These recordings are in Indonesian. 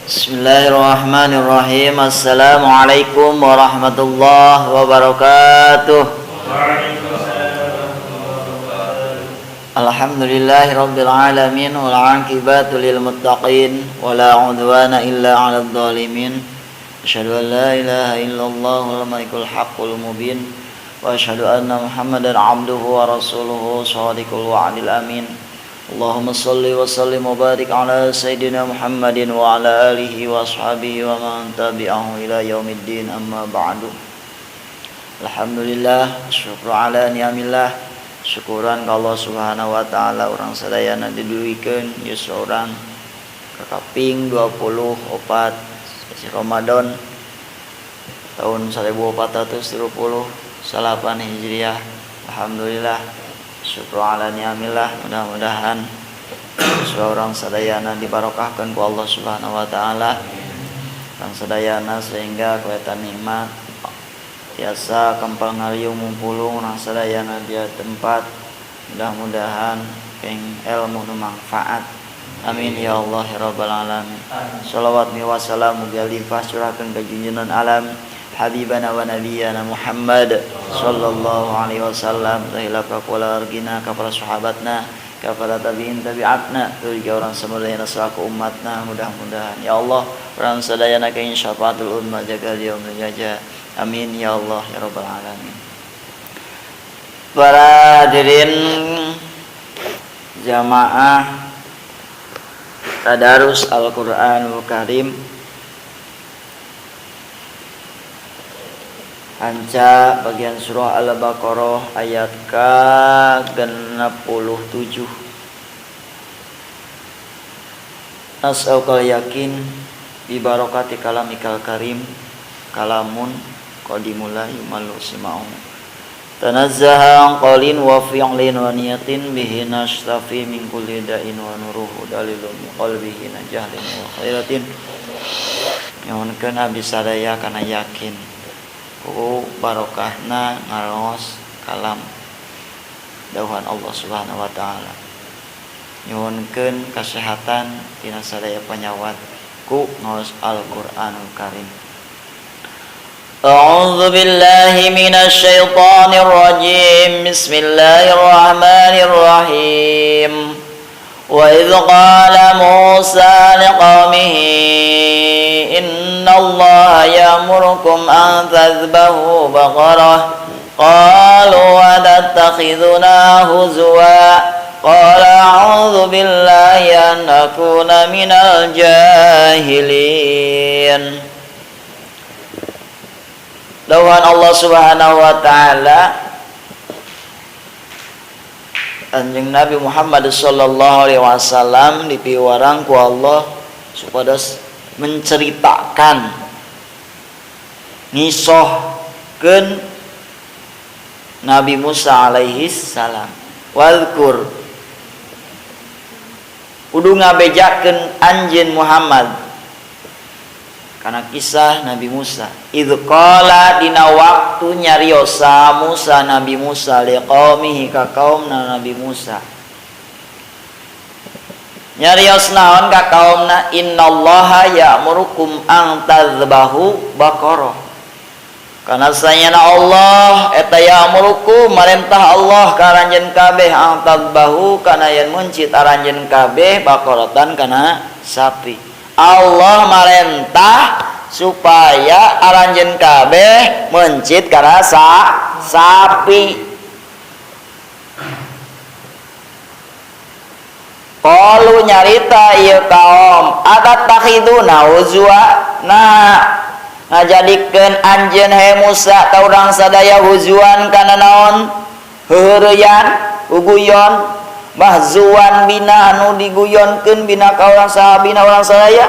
Bismillahirrahmanirrahim. Assalamualaikum warahmatullahi wabarakatuh. Alhamdulillahirabbil alamin wal 'aqibatu lil muttaqin wala 'udwana illa 'alal zalimin. Asyhadu an la ilaha illallahul malikul haqqul mubin wa asyhadu anna Muhammadan 'abduhu wa rasuluhu shadiqul wa'dil amin. Allahumma salli wa sallim wa barik ala sayyidina Muhammadin wa ala alihi wa ashabihi wa man tabi'ahu ila yaumiddin, amma ba'du. Alhamdulillah, syukur ala ni'amillah. Syukuran ka Allah Subhanahu wa taala urang sadayana diduikeun ieu saurang kakaping 24 si Ramadan tahun 1438 Hijriah. Alhamdulillah, syukur ala ni'amillah. Mudah-mudahan seorang sadayana dibarokahkeun ku Allah Subhanahu wa taala kang sadayana sehingga kuetan nikmat biasa kempal ngaliung mumpulung nang sadayana dia tempat. Mudah-mudahan peng ilmu nu manfaat. Amin ya Allah ya rabbal alamin. Shalawat wa salam muga limpah curahkeun ka junjungan alam habibana wa nabiyana Muhammad sallallahu alaihi wasallam, tahila ka keluargina, ka para sahabatna, ka para tabi'in tabi'atna, turga orang semudayana selaku umatna. Mudah-mudahan ya Allah urang sadayana ka syafaatul umma jaga yaumul jaza. Amin ya Allah ya rabbal alamin. Para hadirin jamaah tadarus Al-Qur'anul Karim, anca bagian surah Al-Baqarah ayat ke-67. Nas'aukal yakin bi barakati kalamikal karim, kalamun qadimullah yumallu sima'u tanazzaha an qalin wa fi'lin wa niyatin bihi nashtafi min kulli da'in wa nuruhu dalilun qalbihi najahlin wa khairatin. Nyuhunkeun abdi sadaya kana yakin ku barokahna ngaraos kalam dawuhan Allah Subhanahu wa taala. Nyuhunkeun kasehatan tina sadaya panyawat ku ngaos Al-Qur'anul Karim. أعوذ بالله من الشيطان الرجيم. بسم الله الرحمن الرحيم. وإذ قال موسى لقومه إن الله يأمركم أن تذبحوا بقرة قالوا أتتخذنا هزوا قال أعوذ بالله أن أكون من الجاهلين. Dawuhan Allah Subhanahu wa taala, Kanjeng Nabi Muhammad sallallahu alaihi wasallam dipiwarang ku Allah supados menceritakan ngisohkeun Nabi Musa alaihi salam. Wadkur kudu ngabejakeun anjeun Muhammad karena kisah Nabi Musa. Idz qala dina waktu nyariosa Musa Nabi Musa liqaumihi ka kaumna Nabi Musa. Nyarios naon ka kaumna, innallaha ya'murukum an tadzbahu baqarah. Kana sayana Allah eta ya'murukum marentah Allah ka aranjeun kabeh an tadzbahu kana yen muncit aranjeun kabeh baqaratan kana sapi. Allah marentah supaya aranjeun kabeh mencit kana sapi. Qalu nyarita ieu kaum atattakhiduna huzwa, nah ngajadikeun anjeun he Musa ka urang sadaya huzwan kana naon heureuyan uguyon mahzuan bina anu diguyonkeun bina ka urang sahabina urang sadaya.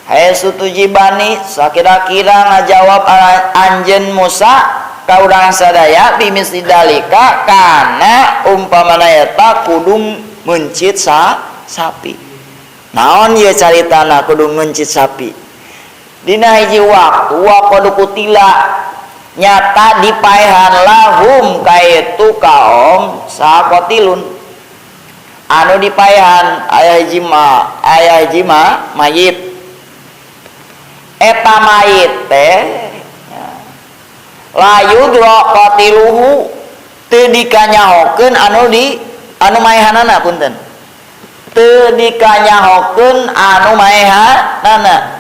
Hai sutujibani sakira-kira ngajawab anjeun Musa ka urang sadaya bimisli dalika kana umpamana eta kudu mencit sapi. Naon ieu caritana kudu ngencit sapi. Dina hiji waktu waqad kutila nyata dipaehan lahum kaitu kaum sakotilun anu dipaehan aya hiji ma mayit eta mayit teh layu qatiluhu teu dikanyahokeun anu maehanana punten teu dikanyahokeun anu maehanana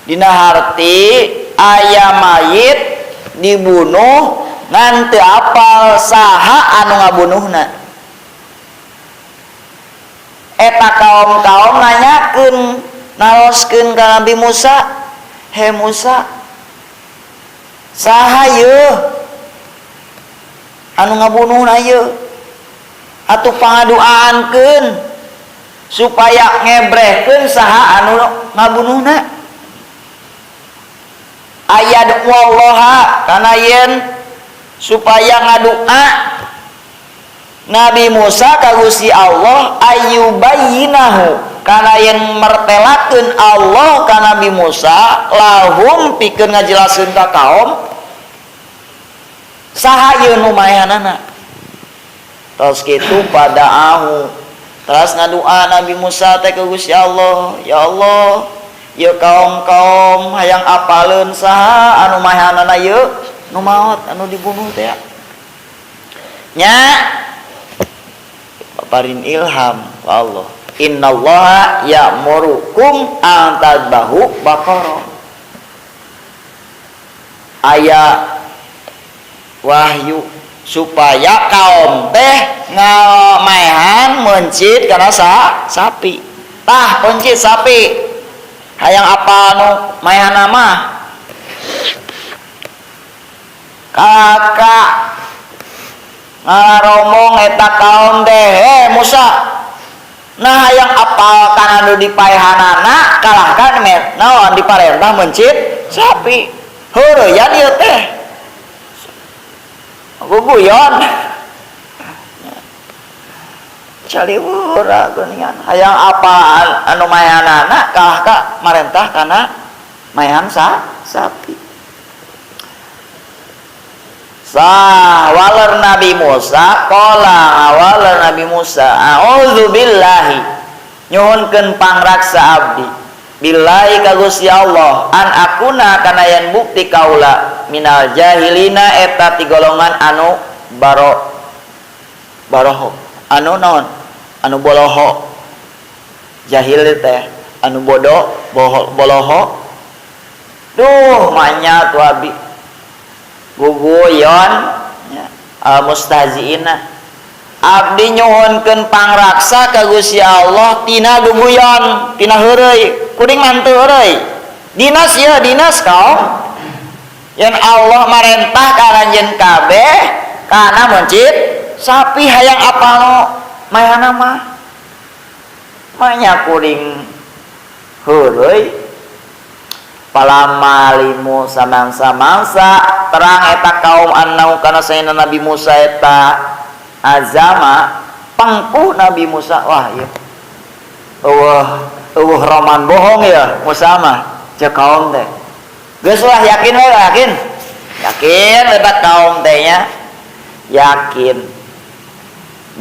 dina harti aya mayit dibunuh ngan teu apal saha anu ngabunuhna. Eta kaum-kaum nanyakeun naroskeun ka Nabi Musa, "He Musa, saha yeuh anu ngabunuhna yeuh? Atuh pangaduaankeun supaya ngebrehkeun saha anu ngabunuhna." Ayat wallaha kana yen supaya ngadua Nabi Musa ka Gusti Allah ayyubayyinahu kana yen mertelakeun Allah ka Nabi Musa lahum pikeun ngajelaskeun ka kaum saha ieu nu maehanana. Tos kitu padaahu terus ngadua Nabi Musa teh ka Gusti Allah, ya Allah, ya kaum-kaum hayang apaleun saha anu maehanana yeu nu maot anu dibunuh teh nya paparin ilham ka Allah. Innallaha ya'murukum an tadbahu baqarah. Aya wahyu supaya kaum teh ngamaehan mencit kana sapi. Tah pencit sapi hayang apa anu maehanna mah kakak ngaromong eta kaum teh, "He Musa, nah hayang apal kana anu dipaehanana kalahkan naon diparentah mencit sapi." Heureuyan ieu teh guguyon caliwura geuningan hayang apa anu maehanana kalahkan marentah kana maehan sapi. Walar Nabi Musa qala walar Nabi Musa a'udzubillahi nyuhunkeun pangraksa abdi billahi ka Gusti Allah an akuna kana yen bukti kaula minal jahilina eta ti golongan anu baroho anu naon anu boloho. Jahil teh anu bodoh boloho. Duh manya tu abi guguyon al mustahziina abdi nyuhunkeun pangraksa ka Gusti Allah tina guguyon tina heureuy kuring manteu heureuy dinas ya dinas kaum yen Allah marentah ka ranjeun kabeh kana mencit sapi hayang apal maehanna mah manya kuring heureuy. Palamma limu samangsa terang eta kaum annau kana saena Nabi Musa eta azama pangkuh Nabi Musa. Wah ieu eueuh roman bohong ya Musa mah cek kaum teh geus lah yakin we yakin lebat kaum teh nya yakin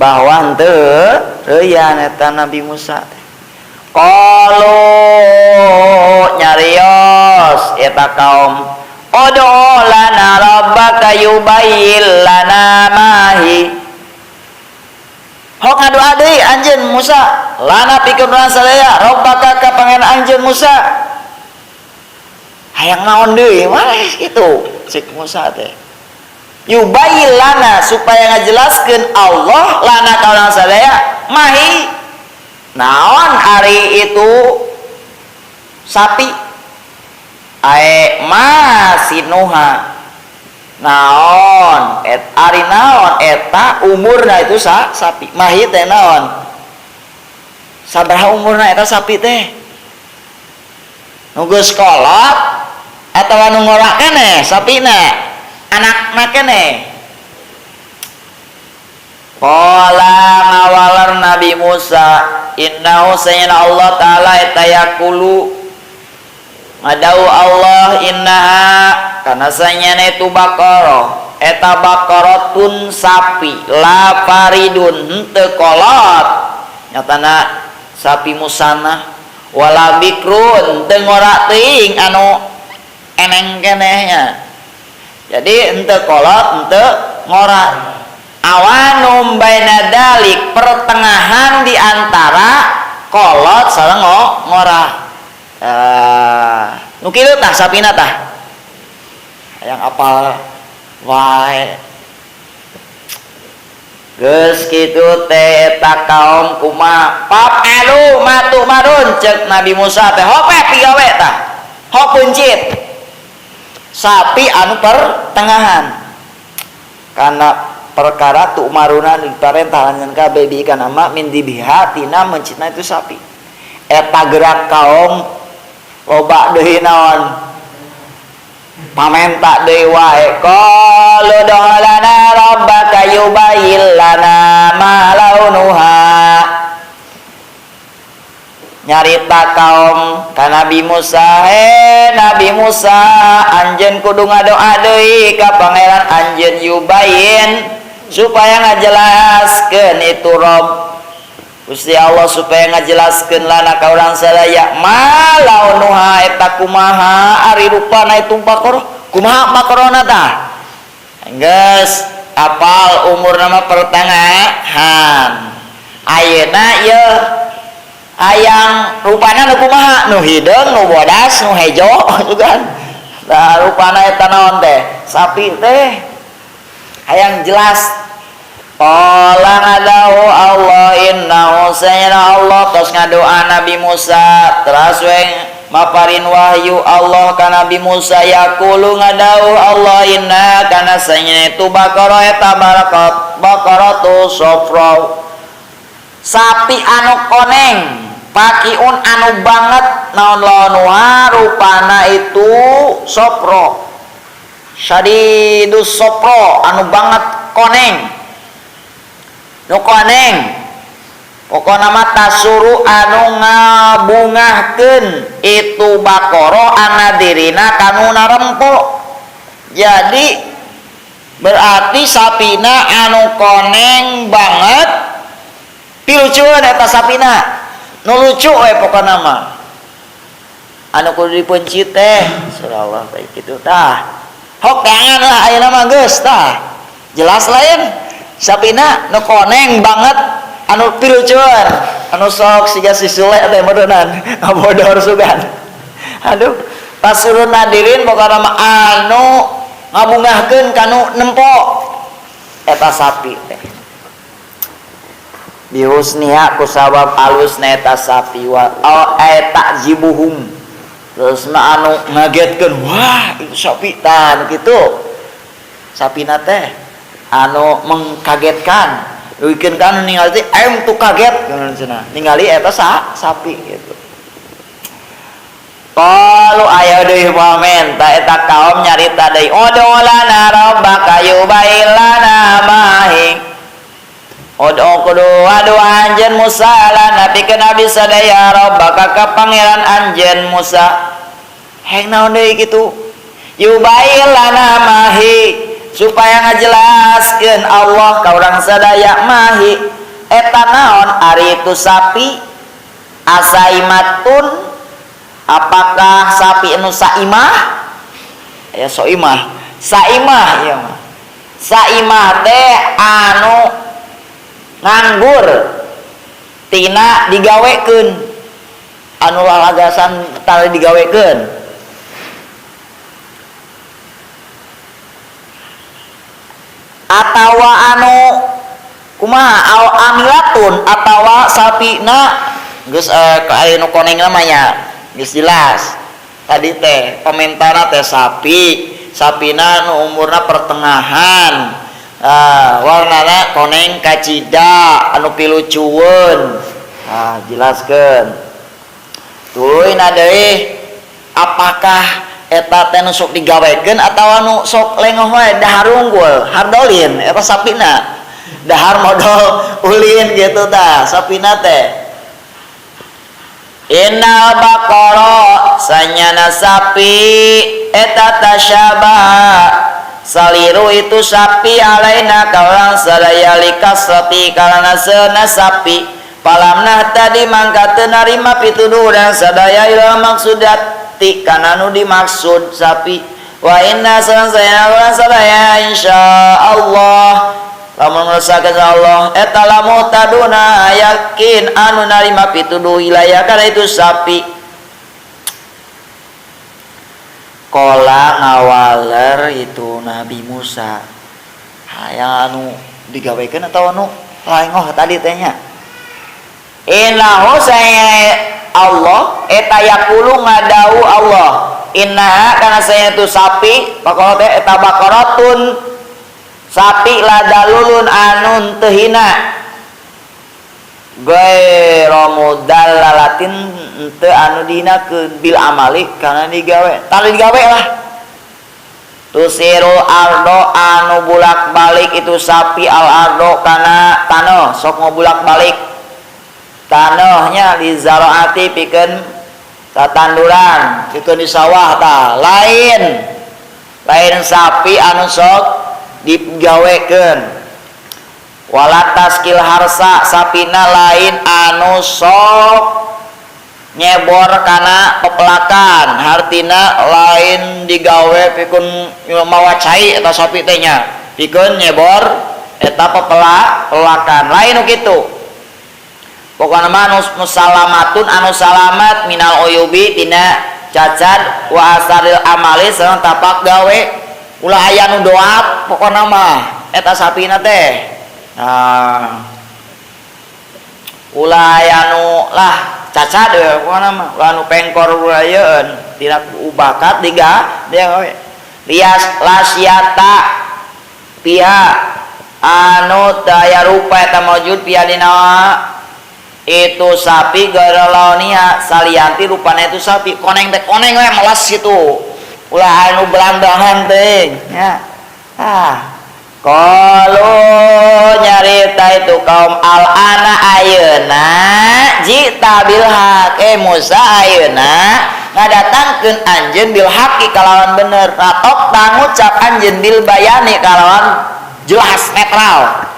bahwa henteu reuyan eta Nabi Musa teh. Qalu nyarios eta kaum odo lana rabbaka yubayyin lana mahi hok ngadua deui anjeun Musa lana pikeun urang sadaya rabbaka ka pangeran anjeun Musa hayang naon deui mah kitu cik Musa teh yubayyin lana supaya ngajelaskeun Allah lana ka urang sadaya mahi naon hari itu sapi masinuha naon ari naon eta umurna itu sapi mahi teh naon sabaraha umurna eta sapi teh nu geus kolot atawa nu ngolak keneh sapina anakna keneh. Qala ngawalar Nabi Musa innahu sayyidina Allah ta'ala eta yakulu ngadau Allah innaha karena sanyana itu Baqarah eta Baqaratun sapi la faridun henteu kolot nyatana sapi musana wala bikrun teu ngora teuing anu eneng kenehnya jadi henteu kolot henteu ngora awanum baina dalik pertengahan di antara kolot sareng ngora nu kieu tah sapina tah hayang apal wae geus kitu teh eta kaum kumaha pap alu matu marun ceuk Nabi Musa teh hopeh pigawe tah hop pencit sapi anu pertengahan karena perkara tu maruna diparentahan kabeh di ikan ama min dibiha tina mencitna itu sapi eta gerak kaum loba deui naon pamenta deui wae qalu dolana rabbaka yubayyin lana ma launuha nyarita kaum ka Nabi Musa Nabi Musa anjeun kudu ngadoa deui ka pangeran anjeun yubayyin supaya ngajelaskeun itu Rob Gusti Allah supaya ngajelaskeun lana ka urang sadaya malaunuha eta kumaha ari rupana itu Baqarah kumaha Baqarahna tah geus apal umurna mah pertengahan ayeuna ieu hayang rupana nu kumaha nu hideung nu bodas nu hejo juga tah rupana eta naon teh sapi teh hayang jelas qala ngadau Allah innahu sayyidina Allah tos ngadoa Nabi Musa teras we maparin wahyu Allah ka Nabi Musa yaqulu ngadau Allah inna kana sayyidina itu Baqarah eta Baqaratu safra sapi anu koneng pakiun anu banget naon lanuha rupana itu safra syadidus safra anu banget koneng nu koneng pokona mah tasuru anu ngabungahkeun itu Baqarah anadirina kanu narempok jadi berarti sapina anu koneng banget pilucueun eta sapina nu lucu we pokona mah anu kudu dipencit teh surallah baik kitu tah hok kangen lah ayeuna mah geus tah jelas lain sapina nu koneng banget anu pilucueun anu sok siga si Sule teh modeunan ngabodor sugan aduh pasurun nadirin pokona mah anu ngabungahkeun kanu nempok eta sapi teh bihusniha ku sabab alusna eta sapi wa eta jibuhum terus mah anu ngagetkeun wah itu sapi tah kitu sapina teh anu mengkagetkan duikeun kan ningali teh aing tuh kaget cenah ningali eta sapi gitu qalu aya deui momen ta eta kaum nyarita deui udolana rabbaka yubailana mahi odo kudu adu anjeun Musa lana pikeun abdi sadaya rabbaka ka pangeran anjeun Musa heng naon deui kitu yubailana mahi supaya ngajelaskeun Allah ka urang sadaya mahi eta naon ari itu sapi asaimatun apakah sapi anu saimah ya soimah saimah ieu mah saimah teh anu nganggur tina digawekeun anu lalagasan tali digawekeun atawa anu kumaha amilatun atawa sapina geus aya nu koneng namanya geus jelas tadi teh komentarna teh sapina nu umurna pertengahan warnana koneng kacida anu pilucueun jelaskeun tuluy na deui apakah eta teh nu sok digawekeun atawa nu sok lengoh wae dahar unggul hardolin eta sapina dahar modal ulin gitu tah sapina teh Innal baqara sanyana sapi eta tasyabah saliru itu sapi alaina kaulang sadaya likasrati karana seuna sapi palamna tadi mangka teu narima pituduh dan sadaya ila maksudati kana nu dimaksud sapi wa inna sansaya sadaya insyaallah lamun ngersakakeun Allah eta lamun taduna yakin anu narima pituduh wilayah kana itu sapi. Kola ngawaler itu Nabi Musa hayang anu digawekeun atau anu laengoh tadi tehnya innahu saya Allah eta yaqulu ngadau Allah innaha kana saya itu sapi pakola teh eta baqaratun sapi ladalulun anun teu hina ghairu mudallalatin teu anu dina ke bil amali kana digawe tali digawe lah tusiru ardo anu bulak balik itu sapi al ardo kana tanah sok ngobulak balik tanahnya di zaraati pikeun tatanduran pikeun di sawah tah lain sapi anu sok digawekeun wala taskil harsa sapina lain anu sok nyebor kana pepelakan hartina lain digawe pikeun mawa cai eta sapi teh nya pikeun nyebor eta pepelakan lain nu kitu pokona mah musalamatun anu salamat minal uyubi tina cacat wa asaril amali sareng tapak gawe ulah aya nu doap pokona mah eta sapina teh ulah aya nu lah cacat we pokona mah ulah nu pengkor ulayeun tina ubakat diga dia gawe lias lasyata pihak anu daya rupa eta maujud pihak dina itu sapi garalawania salianti rupana itu sapi koneng teh koneng we melas gitu ulah anu belandahan teh nya qalu nyarita itu kaum al ana ayeuna jita bil haq Musa ayeuna ngadatangkeun anjeun bil haqi kalawan bener ratok tangucap anjeun bil bayani kalawan jelas netral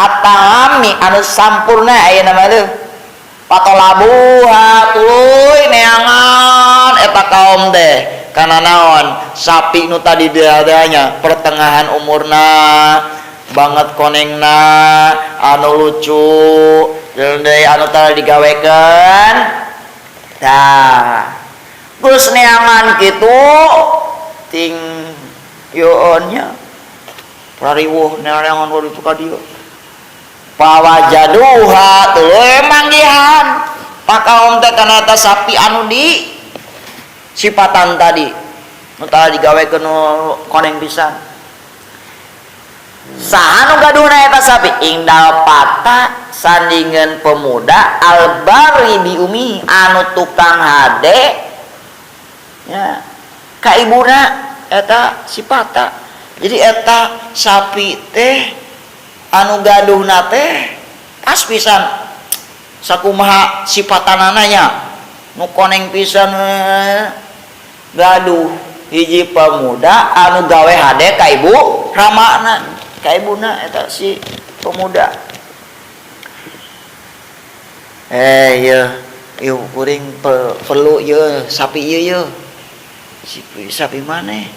at-tamami anu sampurna ayeuna mah teh patolabuha tuluy neangan eta kaum teh kana naon sapi nu tadi diadanya pertengahan umurna banget konengna anu lucu deui anu tara digawekeun tah geus neangan kitu ting yoonnya rariwuh neangan itu ka dieu pawajaduha tuluy manggihan pakaom teh kana eta sapi anu di sifatan tadi nu tara digawekeun koneng pisan saha nu gaduna eta sapi ingdal pata sandingeun pemuda albari bi umi anu tukang hade ya ka ibuna eta sifata jadi eta sapi teh anu gaduhna teh pas pisan sakumaha sifatanana nya nu koneng pisan gaduh hiji pemuda anu gawe hade ka ibu ramana ka ibuna eta si pemuda ieu kuring perlu ieu sapi ieu sapi maneh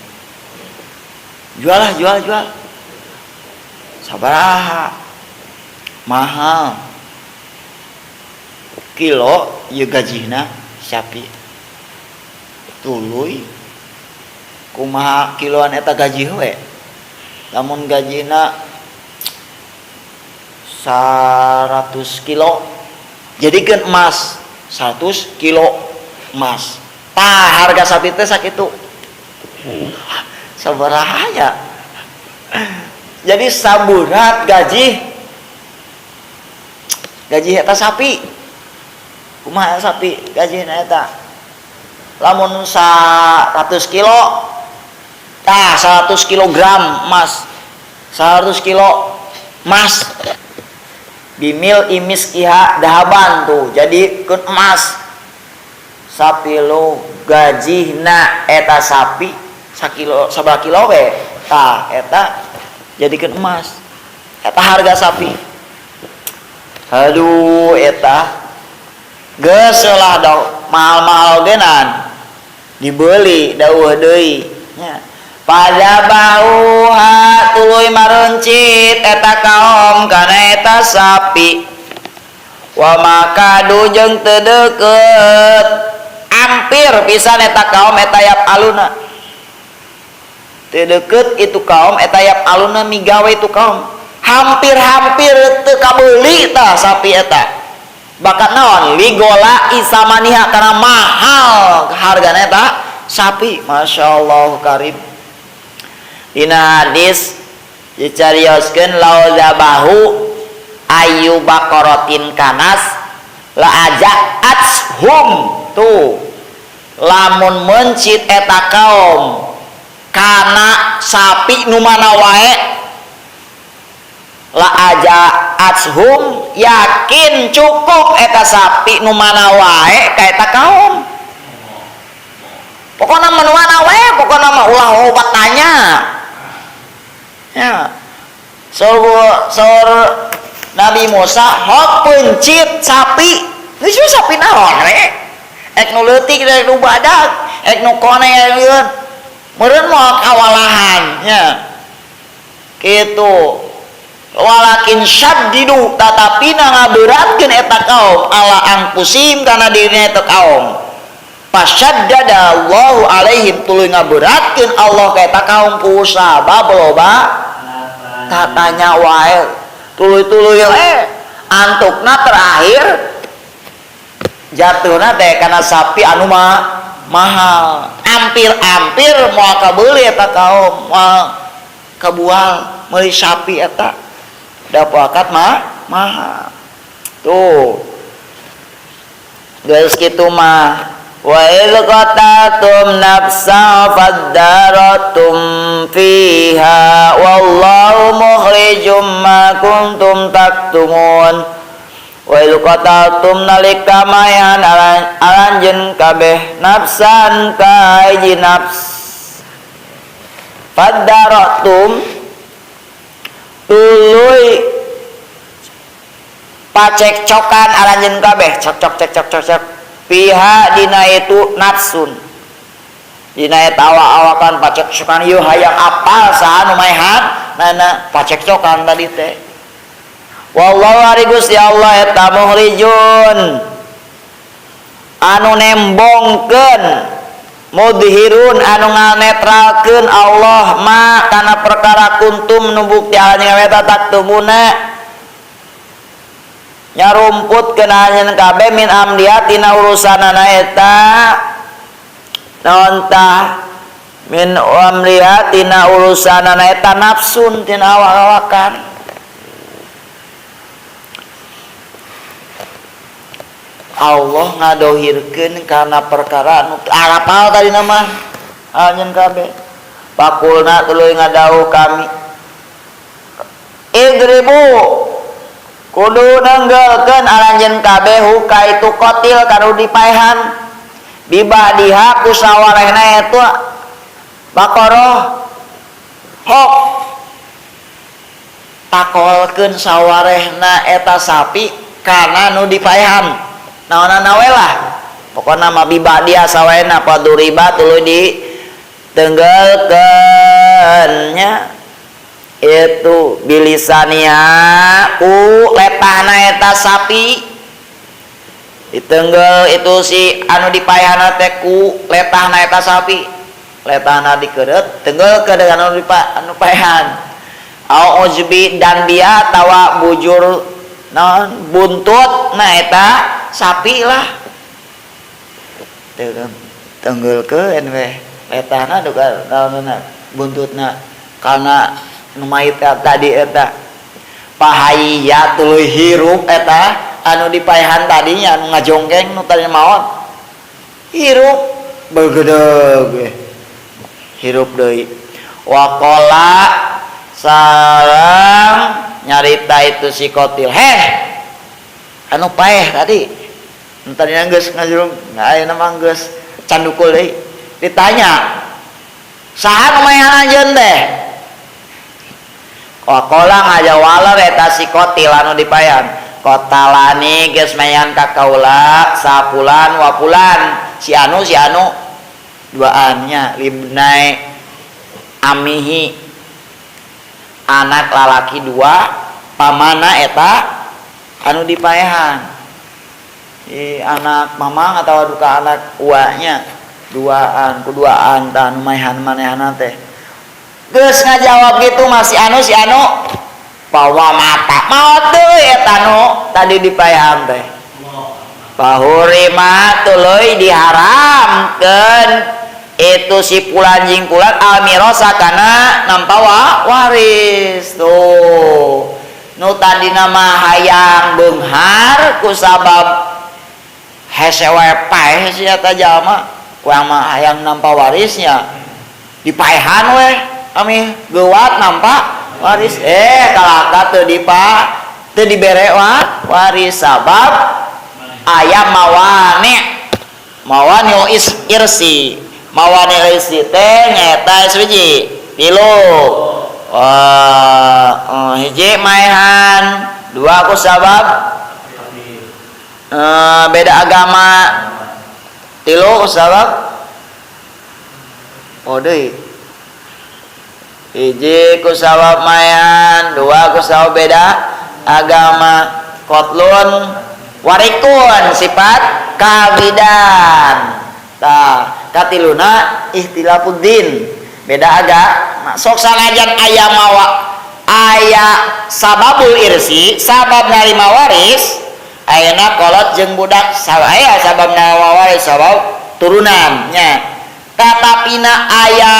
jual sabaraha mahal kilo ieu gajihna sapi tuluy kumaha kiloan eta gaji we lamun gajina 100 kilo jadikeun emas 100 kilo emas tah harga sapi teh sakitu sabaraha ya jadi saburat gaji eta sapi kumaha sapi gajina eta lamun 100 kilo tah 100 kilogram emas 100 kilo emas bimil imis iha dahaban tuh jadi ke emas sapi lo gajihna eta sapi sakilo sabaraha kilo we tah eta jadikeun emas eta harga sapi aduh eta geus lah da mahal-mahal genan dibeli dawuh deui nya pada bauha tuluy maruncit eta kaum kana eta sapi wa makadu jeung teu deukeut hampir pisan eta kaum eta yap aluna teu deukeut itu kaum eta yap aluna migawe itu kaum hampir-hampir teu kabeuli tah sapi eta bakat naon ligola isamaniha karena mahal hargana eta sapi masyaallah karim dina hadis dicarioskeun lau zabahu ayu baqaratin kanas la aja'atshum tuh lamun mencit eta kaum kana sapi nu mana wae la aja'atshum yakin cukup eta sapi nu mana wae ka eta kaum pokokna mun mana wae pokokna mah ulah obat tanya ya sor Nabi Musa hok pencit sapi itu sapi naon rek ek nu leutik rek nu badag ek nu kone yeun meureun moal kawalahan nya kitu walakin syaddidu tatapi ngaberatkeun eta kaum ala angpusim kana dirina eta kaum pasyaddada Allahu alaihim tuluy ngaberatkeun Allah ka eta kaum ku sabab loba tatanya wae tuluy-tuluy antukna terakhir jatuhna teh kana sapi anu mahal hampir-hampir moal kabeuli eta kaum moal kabual meuli sapi eta da pakat mahal tuh geus kitu mah wa idh qatatum nafsa faddaratum fiha wallahu mukhrijum ma kuntum taktumun wa idh qatatum nalika mayan aranjeun kabeh nafsan ka hiji nafs faddaratum tuluy pacekcokan aranjeun kabeh cok piha dina itu nafsun dina eta awak-awakan pacekcokan ieu hayang apal saha nu maehan nana pacekcokan tadi teh wallahu ari Gusti Allah eta mukhrijun anu nembongkeun mudhirun anu nganetralkeun Allah ma kana perkara kuntum nu bukti anjeun eta taktumuna nyarumput kenaanjeun kabeh min amliha tina urusanana eta naon tah min amliha tina urusanana eta nafsun tina awak-awakan Allah ngadohirkeun kana perkara anu arapal tadi nama anjeun kabeh pakulna tuluy ngadawuh kami idribu kudu nenggelkeun aranjeun kabeh huka itu kotil kanu dipaehan bibadiha ku sawarehna eta baqarah hok takolkeun sawarehna eta sapi kana nu dipaehan naonna we lah pokona mah bibadiha sawarehna paduriba tuluy ditenggelkeun nya itu bilisania ku letahna eta sapi ditenggel itu si anu dipayahna teh ku letahna eta sapi letahna dikeureut tenggel ke dengan anu payahan au ujbi dan dia tawa bujur naon buntut na eta sapi lah tenggel we letahna duka naonna buntutna karena numait tadi eta pahaya tuluy hirup eta anu dipaehan tadinya anu ngajongkeng nu tadi maot hirup beugedeg hirup deui waqala sareng nyarita itu si kotil anu paeh tadi tadi geus ngajurung ayeuna mah geus candukul deui ditanya saha lumayan anjeun teh kola ngajawala eta si kotil anu dipaehan kotalani geus mayan ka kaula sapulan wapulan si anu duaannya libnai amihi anak lalaki dua pamana eta anu dipaehan anak mamang atau duka anak uanya kuduaan dan maehan manehana teh geus ngajawab gitu masih si anu bawa mata maot deui eta nu tadi dipaehan teh bahurima tuluy diharamkeun itu si pulan jing pulan almirosa kana nampawa waris tuh nu tadi nama hayang beunghar ku sabab hesewe paeh sia eta jalma kuang mah hayang nampa warisnya dipaehan we ami geuwat nampa waris kalaka teu dibere waris sabab aya mawani irsi teh nyata hiji 3 hiji maehan 2 ku sabab beda agama 3 ku sabab deui hiji ku sabab maehan 2 ku sabab beda agama kotlun warikun sifat kawidan tah katiluna ihtilafuddin beda agama sok sanajan aya sababul irsi sabab narima waris ayeuna kolot jeung budak aya sabab narima waris sabab turunannya tatapina aya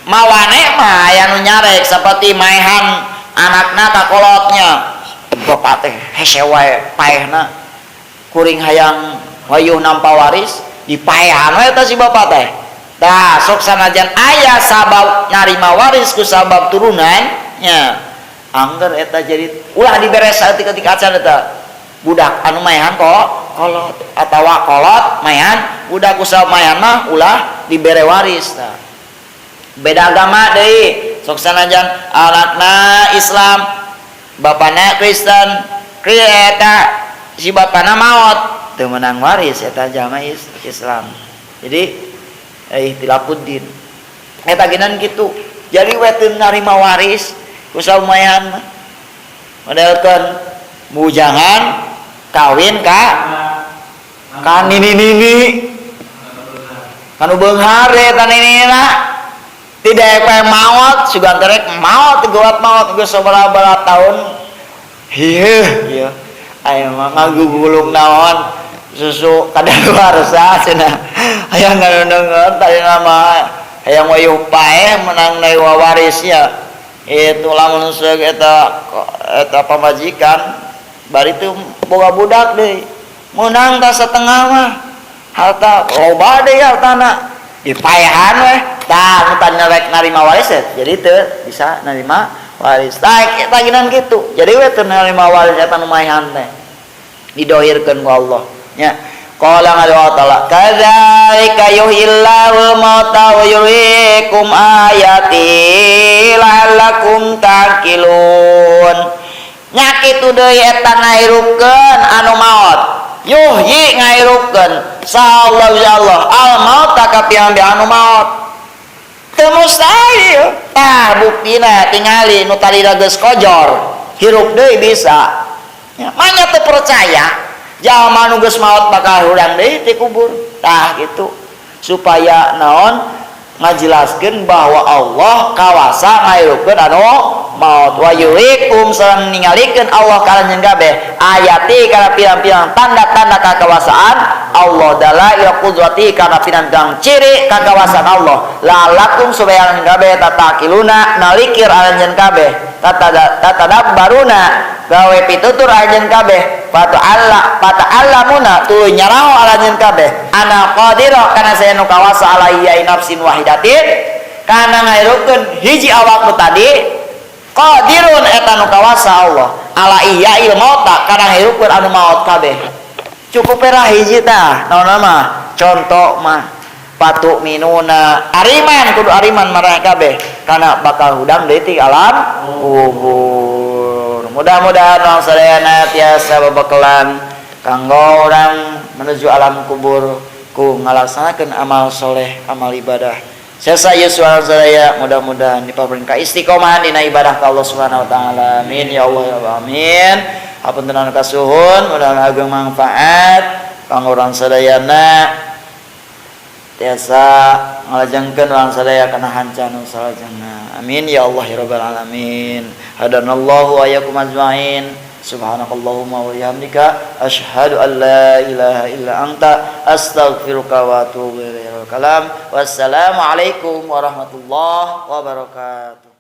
mawane mah aya nu nyarek seperti maehan anakna ka kolotnya bapak teh hese wae paehna kuring hayang wayuh nampa waris dipaehan we eta si bapak teh tah sok sanajan aya sabab narima waris ku sabab turunan nya angger eta jadi ulah diberes ketika acan eta budak anu maehan kolot atawa kolot maehan budak ku sabab maehan mah ulah dibere waris tah beda agama deui sok sanajan anakna Islam bapana Kristen eta si bapana maot teu meunang waris eta jalma Islam jadi ihtilafuddin eta genan kitu jadi we teu narima waris ku saumayan modelkeun bujangan kawin ka nini kanu beunghar eta ninina tidak kayak maut sugan terek maut gawat maut geus sabaraha tahun hieuh aya mah ngagugulung naon susu kadaluarsa cenah hayang ngadeungeun tadi nama hayang wayuh paeh menang nai wawarisnya itu lamun seug eta pamajikan bari teu boga budak deui menang ta setengah mah harta loba deui hartana dipaehan we tah nu tadi rek narima waris jadi teu bisa narima waris tah eta geunan kitu jadi we teu narima waris eta nu maehan teh didohirkeun ku Allah nya qala ta'ala kadzalika yuhillahu mauta wa yuriikum ayati la'allakum taqilun nya kitu deui eta ngahirupkeun anu maot yuhyi ngahirupkeun sallallahu Allah al maut kapiambi anu maut teu mustahil tah buktina tingali nu tadi geus kojor hirup deui bisa nya manya teu percaya jalma nu geus maot bakal urang deui ti kubur tah gitu supaya naon ngajelaskeun bahwa Allah kawasa ngahirupkeun anu maut wa yuriikum sareng ningalikeun Allah kalanjeun kabeh ayati kana pirang-pirang tanda-tanda kakawasaan Allah dalail qudrati kana pirang-pirang ciri kakawasaan Allah la'allakum supaya kalanjeun kabeh tatakiluna nalikir alanjeun kabeh tatadabbaruna gawe pitutur alanjeun kabeh fata'allamuna tuluy nyaraho alanjeun kabeh ana qadira kana saya nu kawasa alaiya nafsin wahidatin kana ngahirupkeun hiji awak nu tadi qadirun eta nu kawasa Allah ala iya il maut tak kadang hirupkeun anu maut kabeh cukup era hiji tah naon mah contoh mah patu minuna ariman kudu ariman marah kabeh kana bakal hudang deui ti alam kubur. Mudah-mudahan orang sadayana tiasa babakalan kanggo orang menuju alam kubur ku ngalaksanakeun amal soleh amal ibadah. Sesa yuswa sadaya mudah-mudahan diparinka istiqomah dina ibadah ka Allah Subhanahu wa taala. Amin ya Allah ya Allah. Amin. Hapunten kasuhun mudah-mudahan ageng manfaat kanggo urang sadayana tiasa ngalajengkeun urang sadaya kana hancana salajengna. Amin ya Allah ya rabbal alamin. Hadanallahu wa iyyakum ajmain. Subhanakallahumma wa bihamdika asyhadu an la ilaha illa anta astaghfiruka wa atubu ilaik. Wassalamu alaikum warahmatullahi wabarakatuh.